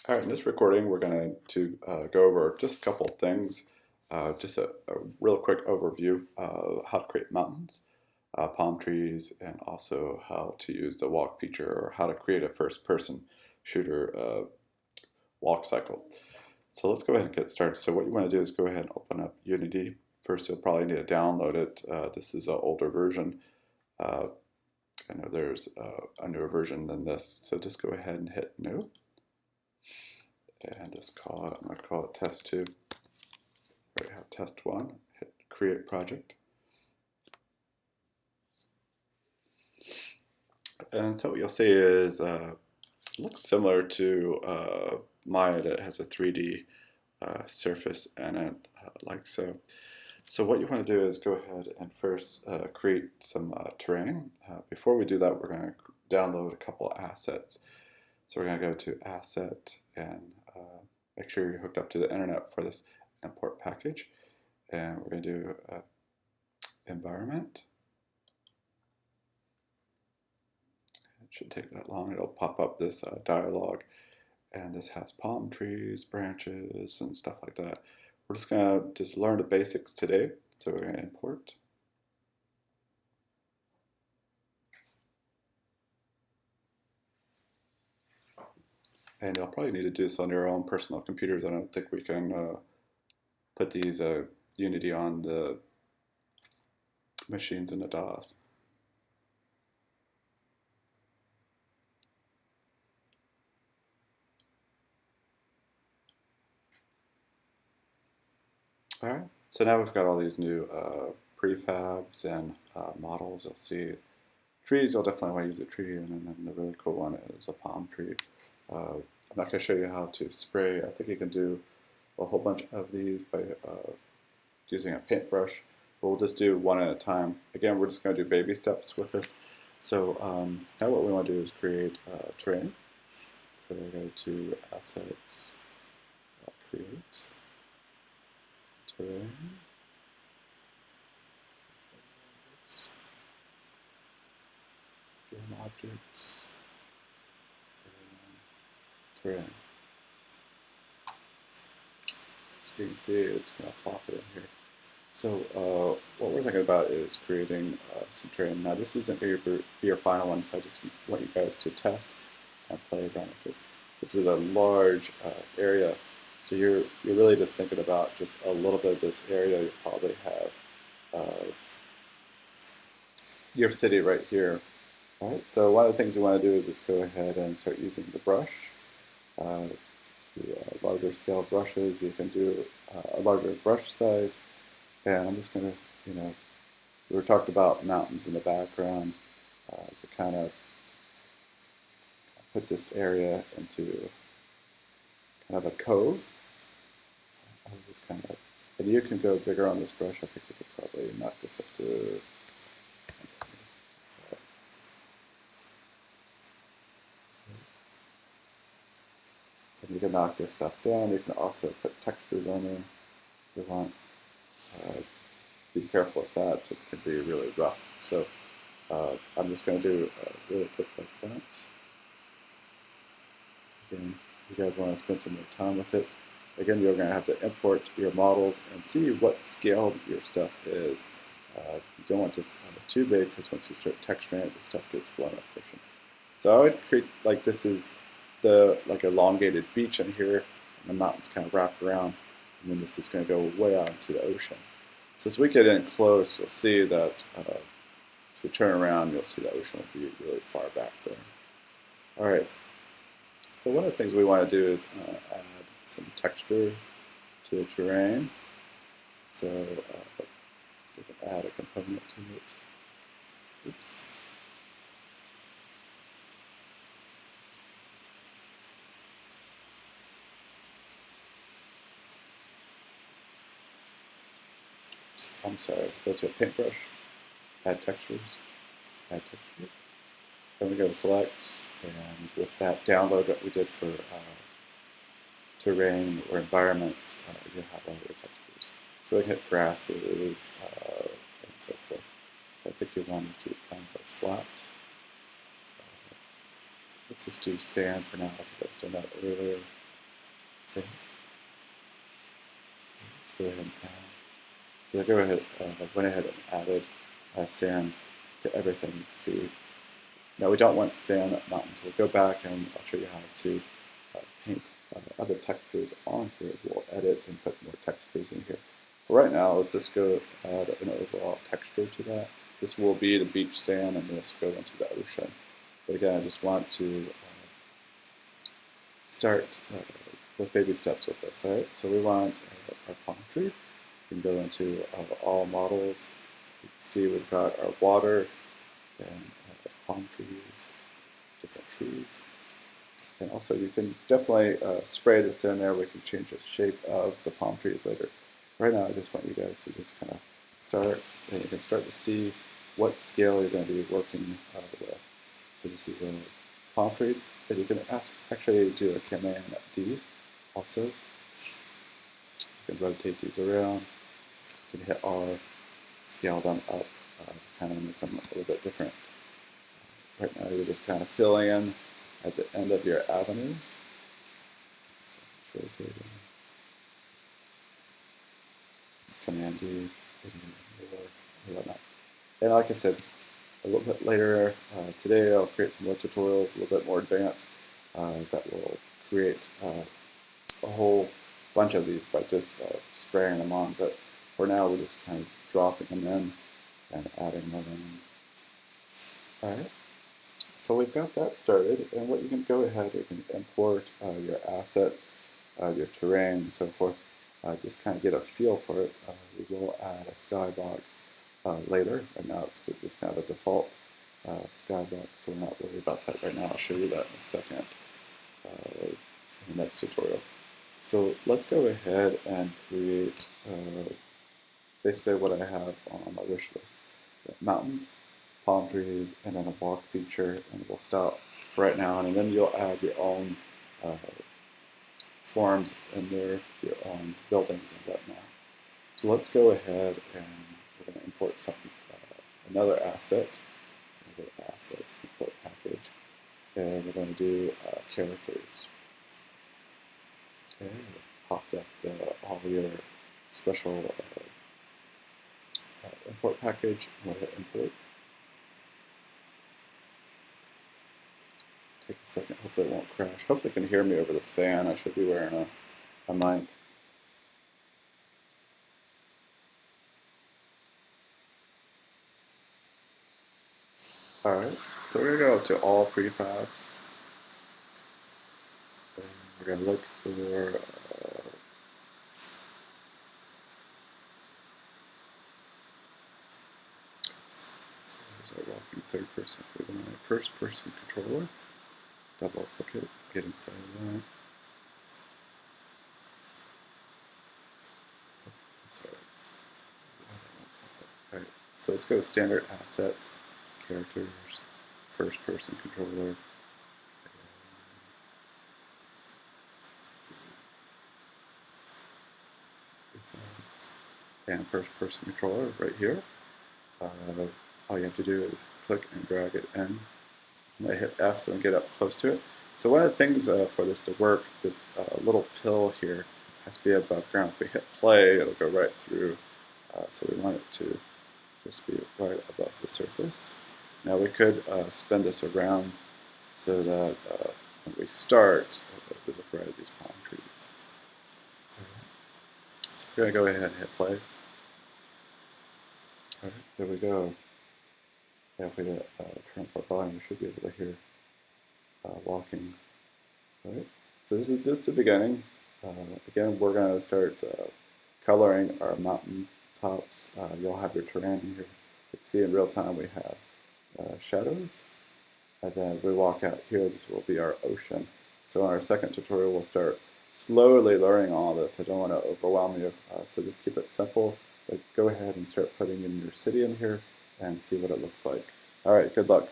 All right, in this recording, we're going to go over just a couple of things, just a real quick overview of how to create mountains, palm trees, and also how to use the walk feature or how to create a first-person shooter walk cycle. So let's go ahead and get started. So what you want to do is go ahead and open up Unity. First, you'll probably need to download it. This is an older version. Uh, I know there's a newer version than this, so just go ahead and hit New. And just call it, I'm going to call it test 2. We have test 1, hit create project. And so what you'll see is it looks similar to Maya that has a 3D surface in it, like so. So what you want to do is go ahead and first create some terrain. Before we do that, we're going to download a couple assets. So we're going to go to Asset and make sure you're hooked up to the internet for this import package. And we're going to do Environment. It shouldn't take that long. It'll pop up this dialog. And this has palm trees, branches, and stuff like that. We're just going to learn the basics today. So we're going to import. And you'll probably need to do this on your own personal computers. I don't think we can put these Unity on the machines in the DOS. All right, so now we've got all these new prefabs and models. You'll see trees. You'll definitely want to use a tree, and then the really cool one is a palm tree. I'm not going to show you how to spray. I think you can do a whole bunch of these by using a paintbrush. But we'll just do one at a time. Again, we're just going to do baby steps with this. So now what we want to do is create terrain. So we'll go to Assets, Create, Terrain. Game object, terrain. So you can see it's going to plop it in here. So what we're thinking about is creating some terrain. Now this isn't going to be your final one, so I just want you guys to test and play around with this. This is a large area, so you're really just thinking about just a little bit of this area. You probably have your city right here. All right, so one of the things we want to do is just go ahead and start using the brush. Larger scale brushes, you can do a larger brush size. And I'm just going to, we were talking about mountains in the background to kind of put this area into kind of a cove. Just kind of, and you can go bigger on this brush. I think we could probably knock this up to. And you can knock this stuff down. You can also put textures on there if you want. Be careful with that. It can be really rough. So I'm just going to do really quick like that. Again, if you guys want to spend some more time with it, again, you're going to have to import your models and see what scale your stuff is. You don't want this too big because once you start texturing it, the stuff gets blown up. So I would create like this is the elongated beach in here, and the mountains kind of wrap around, and then this is going to go way out into the ocean. So as we get in close, you'll see that as we turn around, you'll see the ocean will be really far back there. All right. So one of the things we want to do is add some texture to the terrain. So we can add a component to it. Oops. I'm sorry, go to a paintbrush, add textures, Then we go to select, and with that download that we did for terrain or environments, you'll have all your textures. So we can hit grasses and so forth. I think you want to keep kind of flat. Let's just do sand for now, I think I was doing that earlier. So let's go ahead and add. So I go ahead, went ahead and added sand to everything. See, now we don't want sand mountains. We'll go back and I'll show you how to paint other textures on here. We'll edit and put more textures in here. But right now, let's just go add an overall texture to that. This will be the beach sand, and let's go into the ocean. But again, I just want to start with baby steps with this. All right, so we want our palm tree. We can go into all models. You can see we've got our water and palm trees, different trees. And also you can definitely spray this in there. We can change the shape of the palm trees later. Right now I just want you guys to just kind of start, and you can start to see what scale you're going to be working with. So this is a palm tree, and you can actually do a Command D also. You can rotate these around. You can hit R, scale them up to kind of make them a little bit different. Right now you're just kind of filling in at the end of your avenues. So rotating. Command D, or whatnot. And like I said, a little bit later today I'll create some more tutorials, a little bit more advanced, that will create a whole bunch of these by just spraying them on. But for now we're just kind of dropping them in and adding them in. Alright, so we've got that started, and what you can go ahead, you can import your assets, your terrain, and so forth. Just kind of get a feel for it. We will add a skybox later, and now it's just kind of a default skybox, so we're not worried about that right now. I'll show you that in a second in the next tutorial. So let's go ahead and create basically what I have on my wish list. Mountains, palm trees, and then a walk feature, and we'll stop for right now, and then you'll add your own forms in there, your own buildings and whatnot. So let's go ahead and we're going to import something, another asset. Go to Assets, Import Package, and we're going to do characters. Okay, popped up all your special import package. I'm going to hit import. Take a second, hopefully it won't crash. Hopefully you can hear me over this fan. I should be wearing a mic. Alright, so we're going to go to all prefabs. And we're going to look for so there's our walking third person. We're going to first person controller. Double click it, get inside of that. Sorry. Alright, so let's go to standard assets, characters, first person controller. And first person controller right here. All you have to do is click and drag it in. I hit F so I can get up close to it. So one of the things for this to work, this little pill here has to be above ground. If we hit play, it'll go right through. So we want it to just be right above the surface. Now we could spin this around so that when we start, we look right at these palm trees. So we're going to go ahead and hit play. Alright, there we go. Yeah, if we turn up our volume, we should be able to hear walking. Alright, so this is just the beginning. Again, we're going to start coloring our mountain tops. You'll have your terrain in here. You can see in real time we have shadows. And then we walk out here, this will be our ocean. So in our second tutorial, we'll start slowly learning all this. I don't want to overwhelm you, so just keep it simple. But go ahead and start putting in your city in here and see what it looks like. All right, good luck.